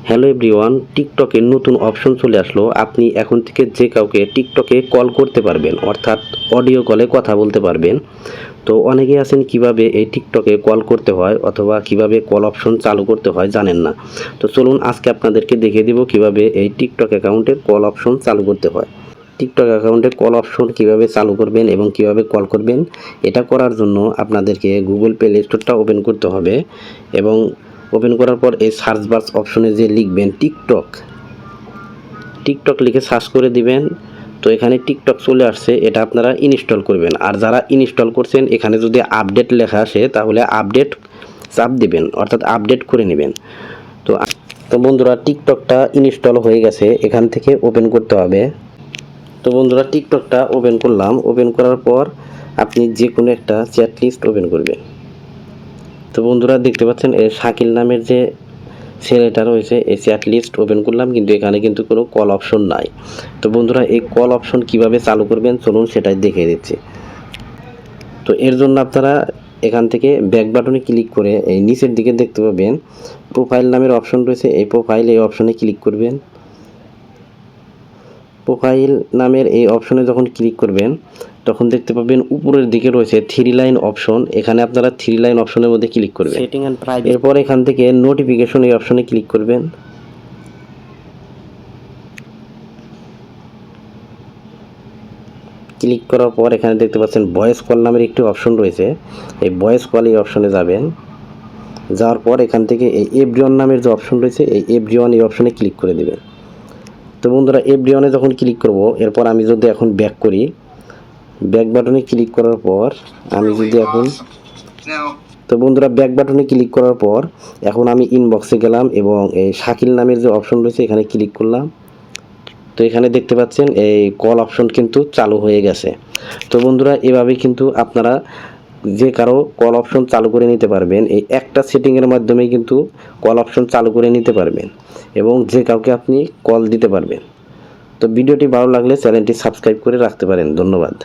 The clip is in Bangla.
হ্যালো এভরিওয়ান, টিকটকে নতুন অপশন চলে আসলো। আপনি এখন থেকে যে কাউকে টিকটকে কল করতে পারবেন, অর্থাৎ অডিও কলে কথা বলতে পারবেন। তো অনেকে আছেন কিভাবে এই টিকটকে কল করতে হয় অথবা কিভাবে কল অপশন চালু করতে হয় জানেন না। তো চলুন আজকে আপনাদেরকে দেখিয়ে দিব কিভাবে এই টিকটক অ্যাকাউন্টে কল অপশন চালু করতে হয়। টিকটক অ্যাকাউন্টে কল অপশন কিভাবে চালু করবেন এবং কিভাবে কল করবেন, এটা করার জন্য আপনাদেরকে গুগল প্লে স্টোরটা ওপেন করতে হবে এবং ওপেন করার পর এই সার্চ বার অপশনে যে লিখবেন টিকটক লিখে সার্চ করে দিবেন। তো এখানে টিকটক চলে আসছে, এটা আপনারা ইনস্টল করবেন। আর যারা ইনস্টল করছেন এখানে যদি আপডেট লেখা আসে তাহলে আপডেট চাপ দিবেন, অর্থাৎ আপডেট করে নেবেন। তো তো বন্ধুরা, টিকটকটা ইনস্টল হয়ে গেছে, এখান থেকে ওপেন করতে হবে। তো বন্ধুরা, টিকটকটা ওপেন করলাম। ওপেন করার পর আপনি যে কোনো একটা চ্যাট লিস্ট ওপেন করবেন। তো বন্ধুরা, দেখতে পাচ্ছেন এই শাকিল নামের যে ছেলেটা রয়েছে, এই চ্যাট লিস্ট ওপেন করলাম, কিন্তু এখানে কিন্তু কোনো কল অপশন নাই। তো বন্ধুরা, এই কল অপশন কিভাবে চালু করবেন চলুন সেটাই দেখিয়ে দিচ্ছি। তো এর জন্য আপনারা এখান থেকে ব্যাক বাটনে ক্লিক করে এই নিচের দিকে দেখতে পাবেন প্রোফাইল নামের অপশন রয়েছে। এই প্রোফাইল এই অপশনে ক্লিক করবেন। প্রোফাইল নামের এই অপশনে যখন ক্লিক করবেন তখন দেখতে পাবেন উপরের দিকে রয়েছে 3 লাইন অপশন। এখানে আপনারা 3 লাইন অপশনের মধ্যে ক্লিক করবেন। সেটিং এন্ড প্রাইভেসি, এরপর এখান থেকে নোটিফিকেশন এই অপশনে ক্লিক করবেন। ক্লিক করার পর এখানে দেখতে পাচ্ছেন ভয়েস কল নামের একটি অপশন রয়েছে। এই ভয়েস কল এই অপশনে যাবেন। যাওয়ার পর এখান থেকে এই এভরিওয়ান নামের যে অপশন রয়েছে, এই এভরিওয়ান এই অপশনে ক্লিক করে দেবেন। তো বন্ধুরা, এভরিওয়ানে যখন ক্লিক করব, এরপর আমি যদি এখন ব্যাক করি, ব্যাক বাটনে ক্লিক করার পর আমি যদি এখন তো বন্ধুরা, ব্যাক বাটনে ক্লিক করার পর এখন আমি ইনবক্সে গেলাম এবং এই শাকিল নামের যে অপশন রয়েছে এখানে ক্লিক করলাম। তো এখানে দেখতে পাচ্ছেন এই কল অপশন কিন্তু চালু হয়ে গেছে। তো বন্ধুরা, এভাবে কিন্তু আপনারা যে কারো কল অপশন চালু করে নিতে পারবেন। এই একটা সেটিংয়ের মাধ্যমে কিন্তু কল অপশন চালু করে নিতে পারবেন এবং যে কাউকে আপনি কল দিতে পারবেন। তো ভিডিওটি ভালো লাগলে চ্যানেলটি সাবস্ক্রাইব করে রাখতে পারেন। ধন্যবাদ।